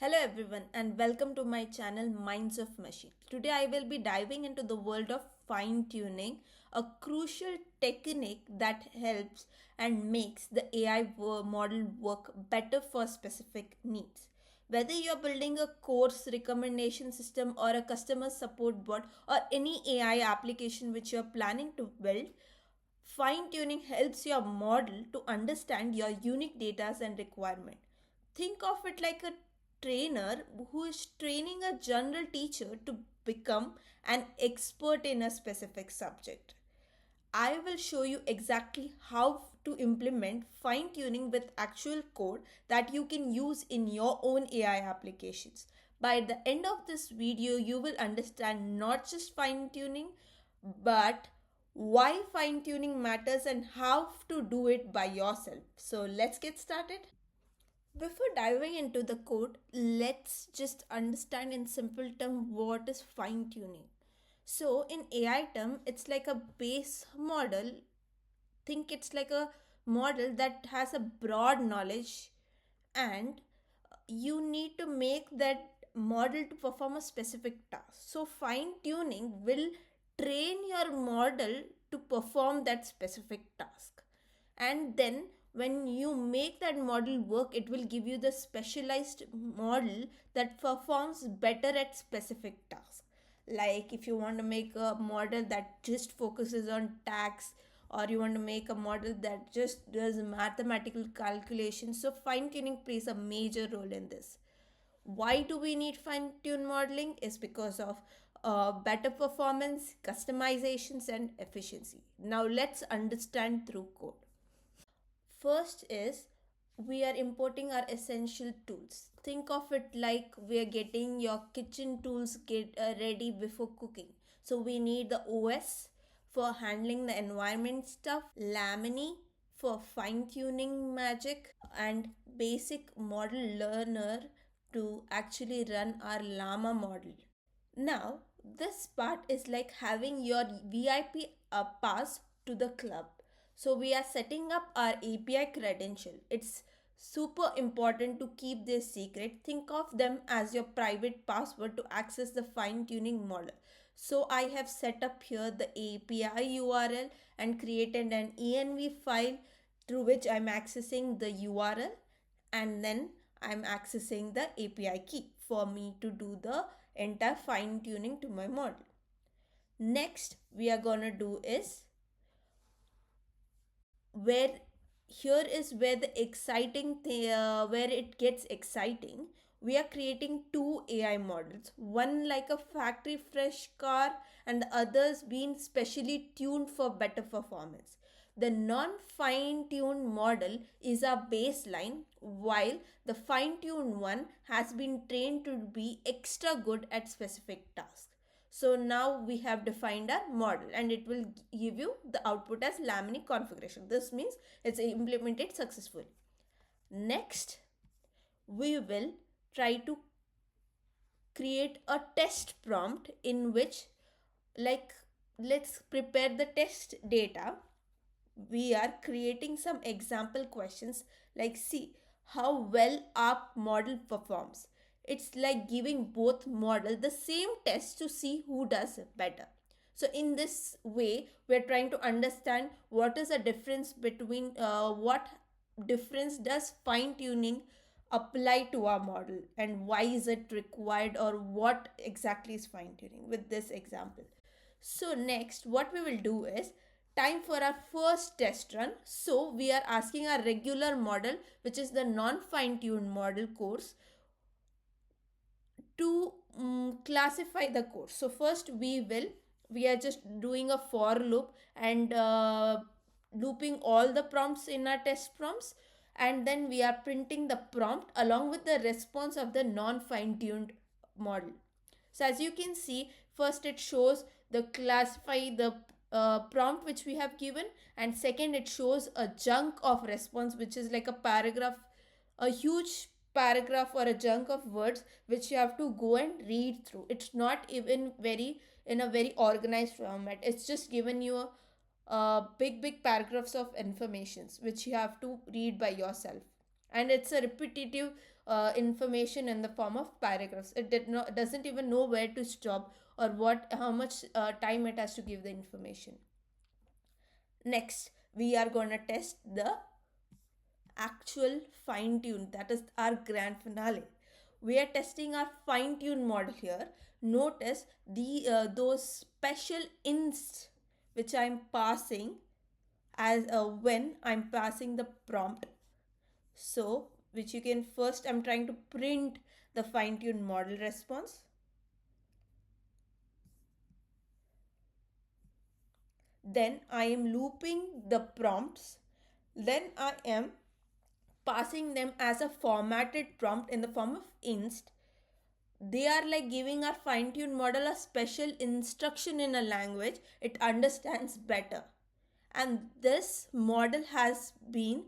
Hello everyone and welcome to my channel Minds of Machine. Today I will be diving into the world of fine tuning, a crucial technique that helps and makes the model work better for specific needs. Whether you're building a course recommendation system or a customer support bot or any AI application which you're planning to build, fine tuning helps your model to understand your unique data and requirement. Think of it like a trainer who is training a general teacher to become an expert in a specific subject. I will show you exactly how to implement fine tuning with actual code that you can use in your own AI applications. By the end of this video, you will understand not just fine tuning, but why fine tuning matters and how to do it by yourself. So let's get started. Before diving into the code, let's just understand in simple term what is fine tuning. So in AI term, it's like a base model. Think it's like a model that has a broad knowledge, and you need to make that model to perform a specific task. So fine tuning will train your model to perform that specific task, and then when you make that model work, it will give you the specialized model that performs better at specific tasks. Like if you want to make a model that just focuses on tax, or you want to make a model that just does mathematical calculations, so fine tuning plays a major role in this. Why do we need fine tune modeling? Is because of better performance, customizations, and efficiency. Now let's understand through code. First is we are importing our essential tools. Think of it like we are getting your kitchen tools ready before cooking. So we need the OS for handling the environment stuff, Lamini for fine tuning magic, and basic model learner to actually run our llama model. Now, this part is like having your VIP pass to the club. So, we are setting up our API credential. It's super important to keep this secret. Think of them as your private password to access the fine tuning model. So, I have set up here the API URL and created an env file through which I'm accessing the URL, and then I'm accessing the API key for me to do the entire fine tuning to my model. Next, we are gonna do is where here is where the where it gets exciting. We are creating two AI models, one like a factory fresh car and the others being specially tuned for better performance. The non fine tuned model is our baseline, while the fine tuned one has been trained to be extra good at specific tasks. So now we have defined our model, and it will give you the output as Lamini configuration. This means it's implemented successfully. Next, we will try to create a test prompt in which, like, let's prepare the test data. We are creating some example questions like, see how well our model performs. It's like giving both model the same test to see who does better. So in this way, we're trying to understand what is the difference between what difference does fine tuning apply to our model, and why is it required, or what exactly is fine tuning with this example. So next what we will do is time for our first test run. So we are asking our regular model, which is the non fine tuned model course, to classify the course. So first we are just doing a for loop and looping all the prompts in our test prompts, and then we are printing the prompt along with the response of the non fine tuned model. So as you can see, first it shows the classify the prompt which we have given, and second it shows a chunk of response which is like a paragraph, a huge paragraph or a chunk of words which you have to go and read through. It's not even very in a very organized format. It's just given you big paragraphs of informations which you have to read by yourself, and it's a repetitive information in the form of paragraphs. It doesn't even know where to stop or how much time it has to give the information. Next, we are going to test the actual fine tune, that is our grand finale. We are testing our fine tune model here. Notice the those special inst which I'm passing as when I'm passing the prompt. So which you can first, I'm trying to print the fine tune model response. Then I am looping the prompts. Then I am passing them as a formatted prompt in the form of inst. They are like giving our fine-tuned model a special instruction in a language it understands better. And this model has been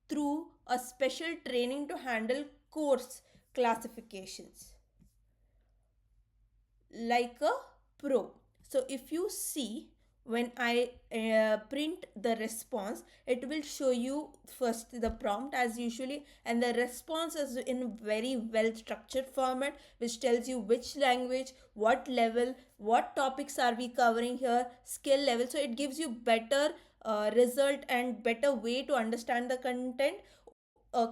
through a special training to handle coarse classifications like a pro. So if you see, when I print the response, it will show you first the prompt as usually, and the response is in very well structured format, which tells you which language, what level, what topics are we covering here, skill level. So it gives you better result and better way to understand the content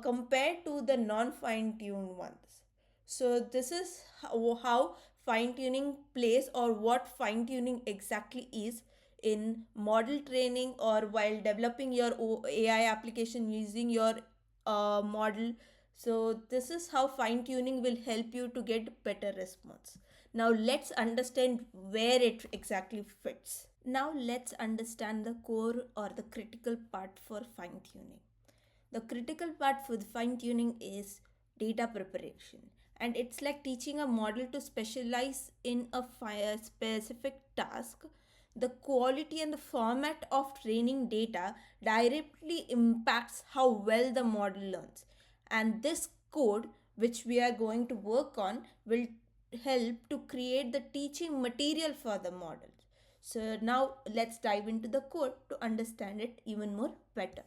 compared to the non fine tuned ones. So this is how fine tuning plays, or what fine tuning exactly is in model training or while developing your AI application using your model. So this is how fine tuning will help you to get better response. Now let's understand where it exactly fits. Now let's understand the core or the critical part for fine tuning. The critical part for the fine tuning is data preparation, and it's like teaching a model to specialize in a specific task. The quality and the format of training data directly impacts how well the model learns, and this code which we are going to work on will help to create the teaching material for the model. So now let's dive into the code to understand it even more better.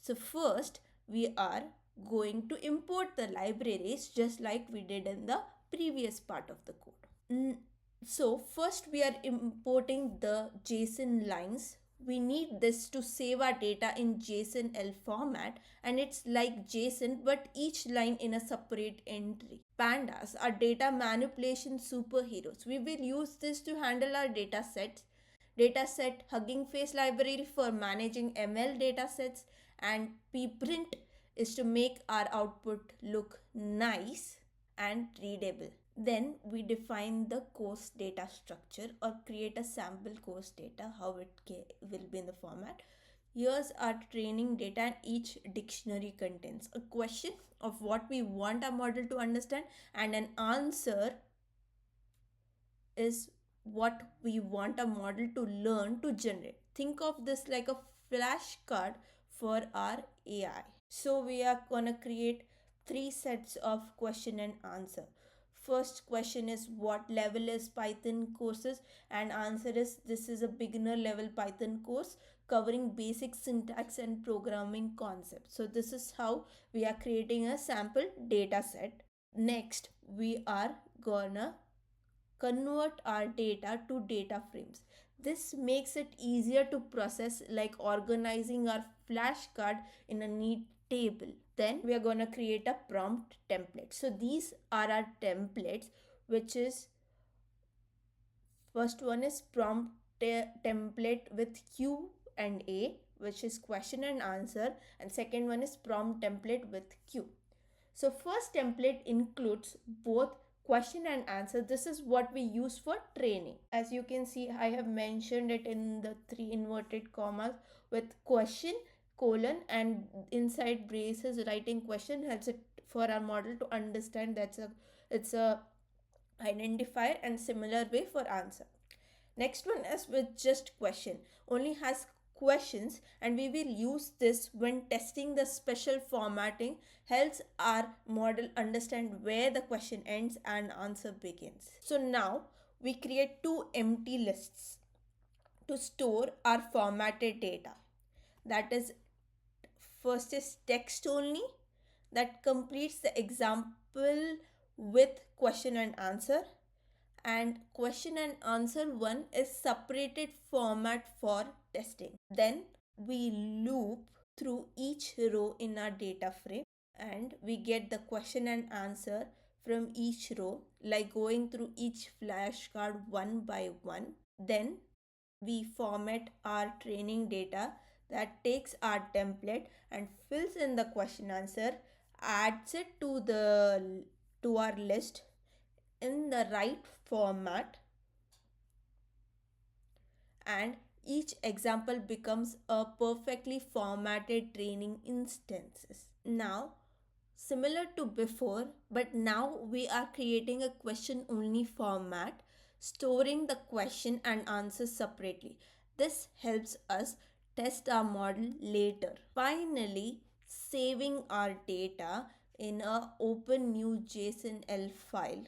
So first we are going to import the libraries just like we did in the previous part of the code. So first we are importing the JSON lines. We need this to save our data in JSON-L format, and it's like JSON but each line in a separate entry. Pandas are data manipulation superheroes. We will use this to handle our data sets. Dataset Hugging Face library for managing ML datasets, and pprint is to make our output look nice and readable. Then we define the course data structure or create a sample course data, how it will be in the format. Here's our training data, and each dictionary contains a question of what we want our model to understand, and an answer is what we want a model to learn to generate. Think of this like a flashcard for our AI. So we are going to create three sets of question and answer. First question is what level is Python courses, and answer is this is a beginner level Python course covering basic syntax and programming concepts. So this is how we are creating a sample data set. Next, we are gonna convert our data to data frames. This makes it easier to process, like organizing our flashcard in a neat table. Then we are going to create a prompt template. So these are our templates, which is first one is prompt template with Q and A, which is question and answer, and second one is prompt template with Q. So first template includes both question and answer. This is what we use for training. As you can see, I have mentioned it in the three inverted commas with question, colon, and inside braces writing question helps it for our model to understand it's a identifier, and similar way for answer. Next one is with just question, only has questions, and we will use this when testing. The special formatting helps our model understand where the question ends and answer begins. So now we create two empty lists to store our formatted data. That is, first is text only, that completes the example with question and answer, and question and answer one is separated format for testing. Then we loop through each row in our data frame, and we get the question and answer from each row, like going through each flashcard one by one. Then we format our training data that takes our template and fills in the question answer, adds it to our list in the right format, and each example becomes a perfectly formatted training instances. Now, similar to before, but now we are creating a question only format, storing the question and answers separately. This helps us test our model later. Finally, saving our data in a open new JSON-L file.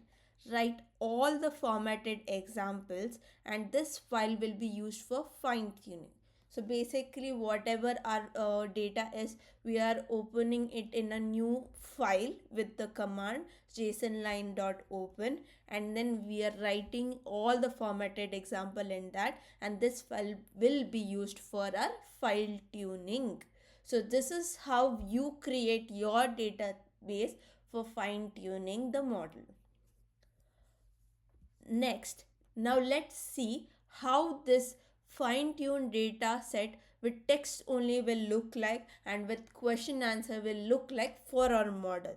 Write all the formatted examples, and this file will be used for fine tuning. So basically, whatever our data is, we are opening it in a new file with the command jsonline.open, and then we are writing all the formatted example in that, and this file will be used for our file tuning. So this is how you create your database for fine tuning the model. Next, now let's see how this fine-tuned data set with text only will look like and with question answer will look like for our model.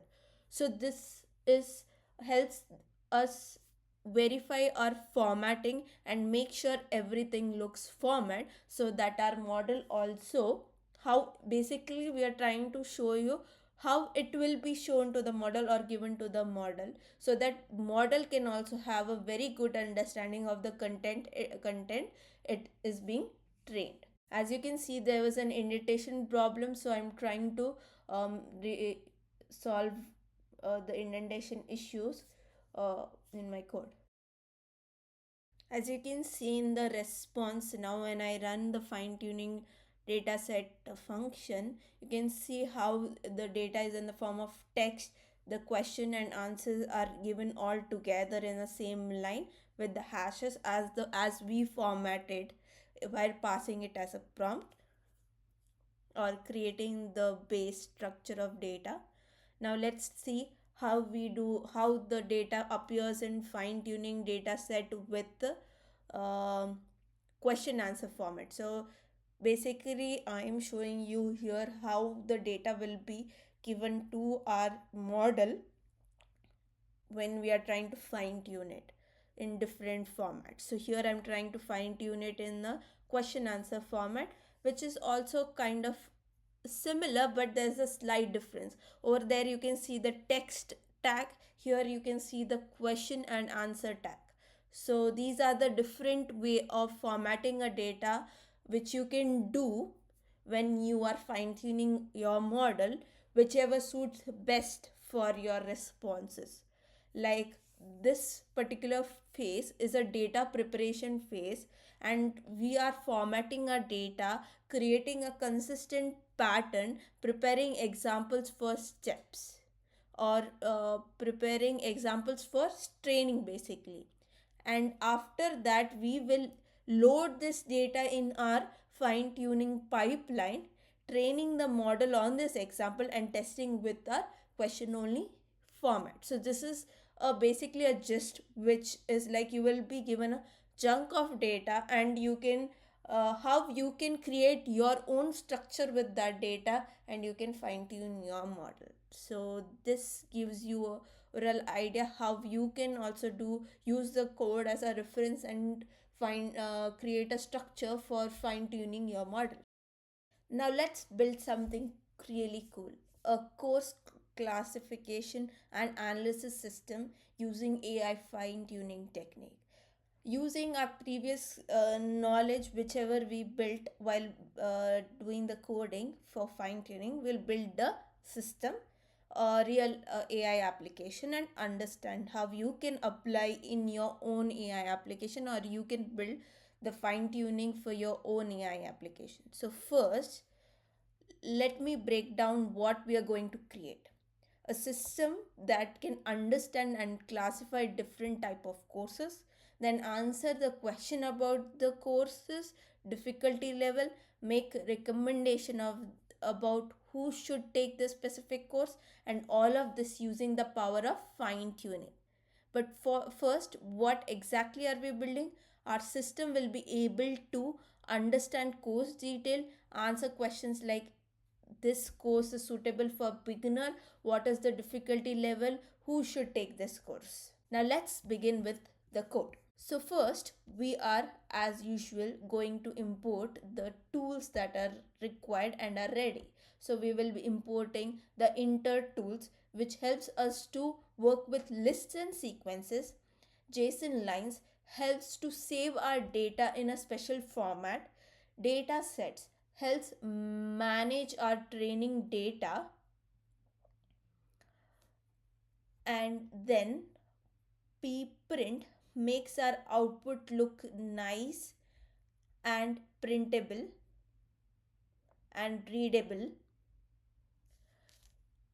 So this is helps us verify our formatting and make sure everything looks format, so that our model also, how basically we are trying to show you how it will be shown to the model or given to the model, so that model can also have a very good understanding of the content it is being trained. As you can see, there was an indentation problem, so I'm trying to solve the indentation issues in my code. As you can see in the response now, when I run the fine tuning dataset function, you can see how the data is in the form of text. The question and answers are given all together in the same line with the hashes as we formatted while passing it as a prompt or creating the base structure of data. Now let's see how the data appears in fine tuning data set with the question answer format. So basically I am showing you here how the data will be given to our model when we are trying to fine tune it in different formats. So here I'm trying to fine tune it in the question answer format, which is also kind of similar, but there's a slight difference. Over there you can see the text tag, here you can see the question and answer tag. So these are the different way of formatting a data which you can do when you are fine tuning your model, whichever suits best for your responses. Like this particular phase is a data preparation phase, and we are formatting our data, creating a consistent pattern, preparing examples for steps, or preparing examples for training basically. And after that we will load this data in our fine tuning pipeline, training the model on this example and testing with our question only format. So this is basically a gist, which is like you will be given a chunk of data, and you can how you can create your own structure with that data, and you can fine tune your model. So this gives you a real idea how you can also use the code as a reference and find create a structure for fine tuning your model. Now let's build something really cool, a course classification and analysis system using AI fine tuning technique. Using our previous knowledge, whichever we built while doing the coding for fine tuning, we'll build the system, a real AI application, and understand how you can apply in your own AI application, or you can build the fine tuning for your own AI application. So first, let me break down what we are going to create. a system that can understand and classify different type of courses, then answer the question about the courses difficulty level, make recommendation of about who should take the specific course, and all of this using the power of fine tuning. But for first, what exactly are we building? Our system will be able to understand course detail, answer questions like this course is suitable for beginner, what is the difficulty level, who should take this course. Now let's begin with the code. So first, we are as usual going to import the tools that are required and are ready. So we will be importing the inter tools, which helps us to work with lists and sequences. JSON lines helps to save our data in a special format. Data sets helps manage our training data. And then pprint makes our output look nice and printable and readable.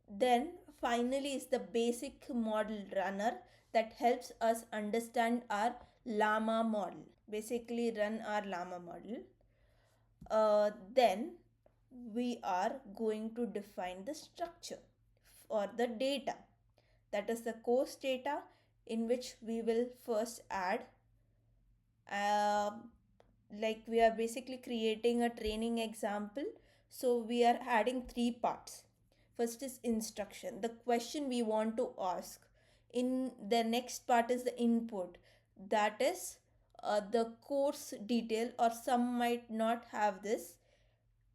Then finally is the basic model runner that helps us understand our llama model, basically run our llama model. Then we are going to define the structure or the data, that is the course data, in which we will first add uh, like we are basically creating a training example. So we are adding three parts. First is instruction, the question we want to ask. In the next part is the input, that is the course detail, or some might not have this.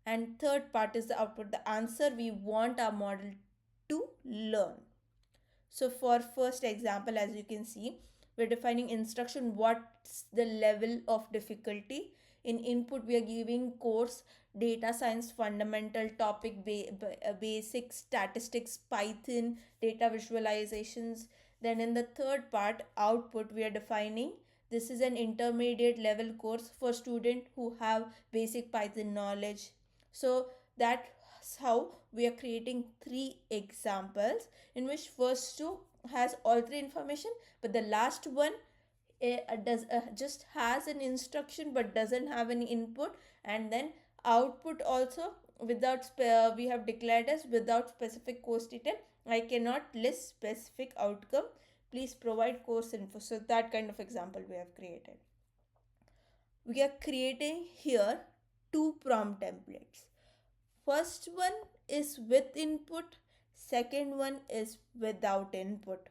And third part is the output, the answer we want our model to learn. So for first example, as you can see, we're defining instruction, what's the level of difficulty. In input, we are giving course data science fundamental topic, basic statistics, Python, data visualizations. Then in the third part, output, we are defining this is an intermediate level course for student who have basic Python knowledge. So that's how we are creating three examples, in which first two has all three information, but the last one does just has an instruction but doesn't have any input. And then output also without we have declared as without specific course detail. I cannot list specific outcome, please provide course info. So that kind of example we have created. We are creating here two prompt templates. First one is with input, second one is without input.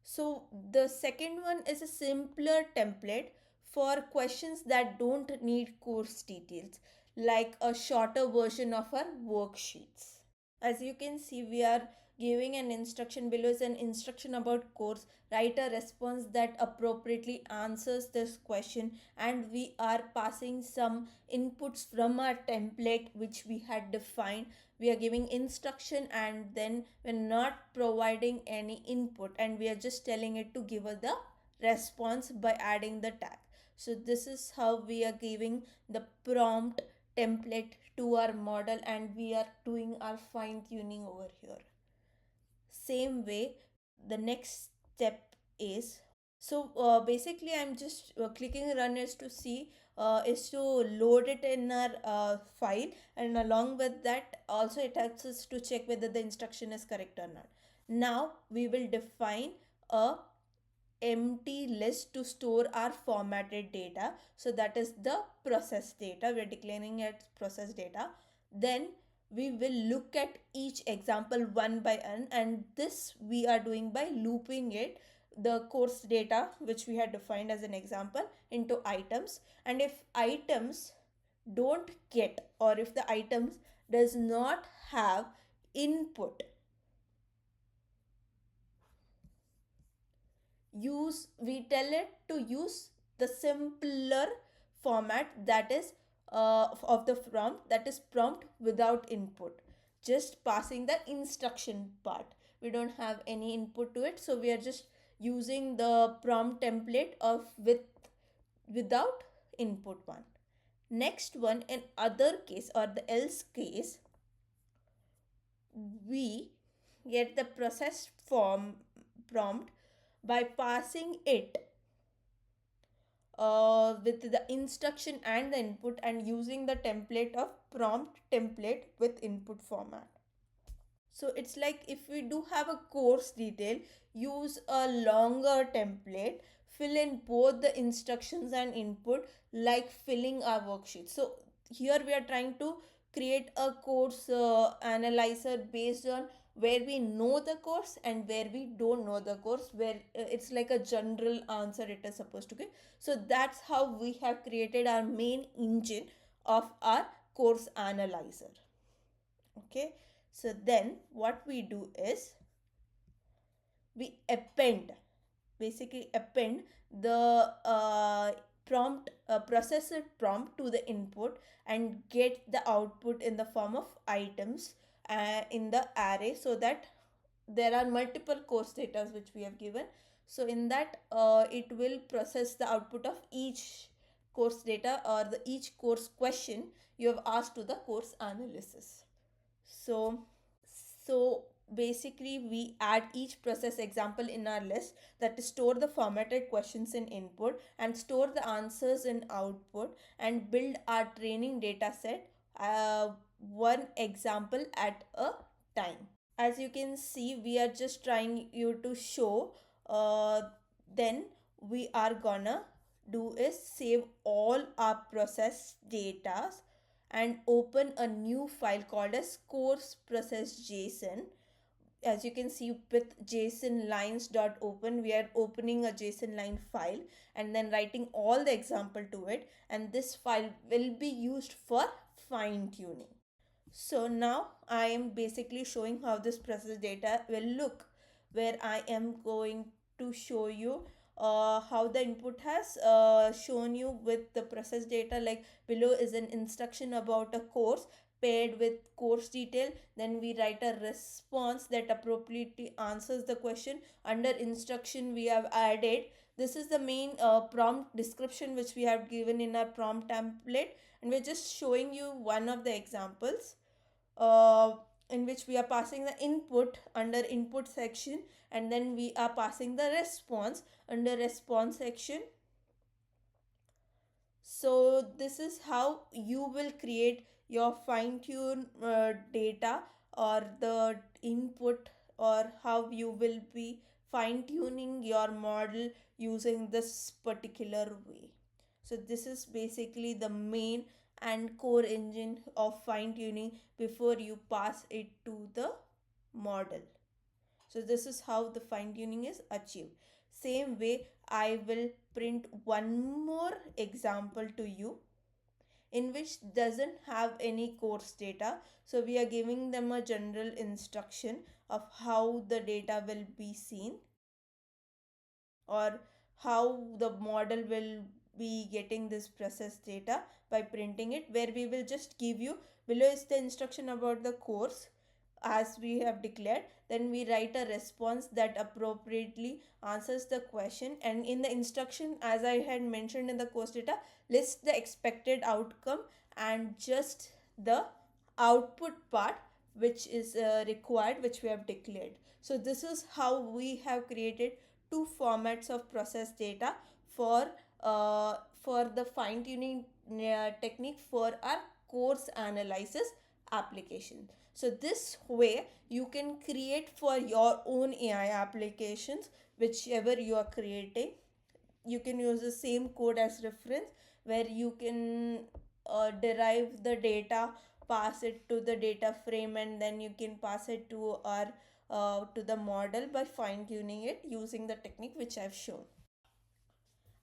So the second one is a simpler template for questions that don't need course details, like a shorter version of our worksheets. As you can see, we are giving an instruction below is an instruction about course. Write a response that appropriately answers this question, and we are passing some inputs from our template which we had defined. We are giving instruction and then we're not providing any input, and we are just telling it to give us the response by adding the tag. So this is how we are giving the prompt template to our model, and we are doing our fine tuning over here. Same way, the next step is, so basically I'm just clicking run is to see is to load it in our file, and along with that also it helps us to check whether the instruction is correct or not. Now we will define a empty list to store our formatted data. So that is the process data, we're declaring it process data. Then we will look at each example one by one, and this we are doing by looping it, the course data which we had defined as an example, into items. And if items don't get, or if the items does not have input, we tell it to use the simpler format, that is of the prompt, that is prompt without input, just passing the instruction part. We don't have any input to it, so we are just using the prompt template of without input one. Next one, in other case or the else case, we get the processed form prompt by passing it with the instruction and the input, and using the template of prompt template with input format. So it's like if we do have a course detail, use a longer template, fill in both the instructions and input like filling our worksheet. So here we are trying to create a course analyzer based on where we know the course and where we don't know the course, where it's like a general answer it is supposed to give. So that's how we have created our main engine of our course analyzer. Okay, so then what we do is we append, basically append the prompt processor prompt to the input, and get the output in the form of items in the array, so that there are multiple course data which we have given. So in that it will process the output of each course data, or the each course question you have asked to the course analysis. So basically we add each process example in our list, that is store the formatted questions in input and store the answers in output, and build our training data set one example at a time. As you can see, we are just trying you to show. Then we are gonna do is save all our process data and open a new file called as course process json. As you can see, with json lines dot open, we are opening a json line file and then writing all the example to it, and this file will be used for fine tuning. So now I am basically showing how this process data will look, where I am going to show you how the input has shown you with the process data. Like below is an instruction about a course paired with course detail. Then we write a response that appropriately answers the question. Under instruction we have added, this is the main prompt description which we have given in our prompt template, and we're just showing you one of the examples uh, in which we are passing the input under input section, and then we are passing the response under response section. So this is how you will create your fine tune data, or the input, or how you will be fine tuning your model using this particular way. So this is basically the main and core engine of fine tuning before you pass it to the model. So this is how the fine tuning is achieved. Same way, I will print one more example to you in which doesn't have any course data. So we are giving them a general instruction of how the data will be seen, or how the model will be getting this process data by printing it, where we will just give you, below is the instruction about the course as we have declared, then we write a response that appropriately answers the question, and in the instruction, as I had mentioned in the course data, list the expected outcome and just the output part which is required, which we have declared. So this is how we have created two formats of process data for for the fine tuning technique for our course analysis application. So this way you can create for your own AI applications, whichever you are creating. You can use the same code as reference, where you can derive the data, pass it to the data frame, and then you can pass it to our to the model by fine tuning it using the technique which I've shown.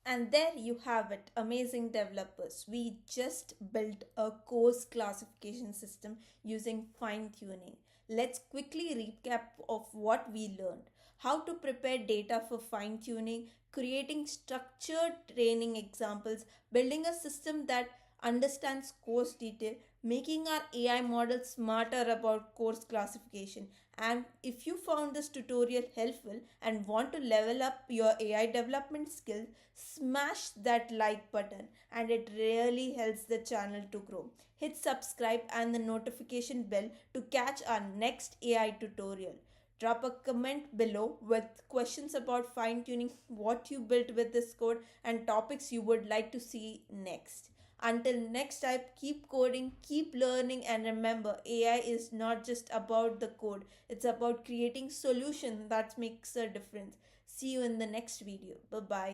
And there you have it, amazing developers. We just built a course classification system using fine tuning. Let's quickly recap of what we learned. How to prepare data for fine tuning, creating structured training examples, building a system that understands course detail, making our AI model smarter about course classification. And if you found this tutorial helpful and want to level up your AI development skills, smash that like button, and it really helps the channel to grow. Hit subscribe and the notification bell to catch our next AI tutorial. Drop a comment below with questions about fine tuning, what you built with this code, and topics you would like to see next. Until next time, keep coding, keep learning, and remember, AI is not just about the code, it's about creating solutions that makes a difference. See you in the next video. Bye bye.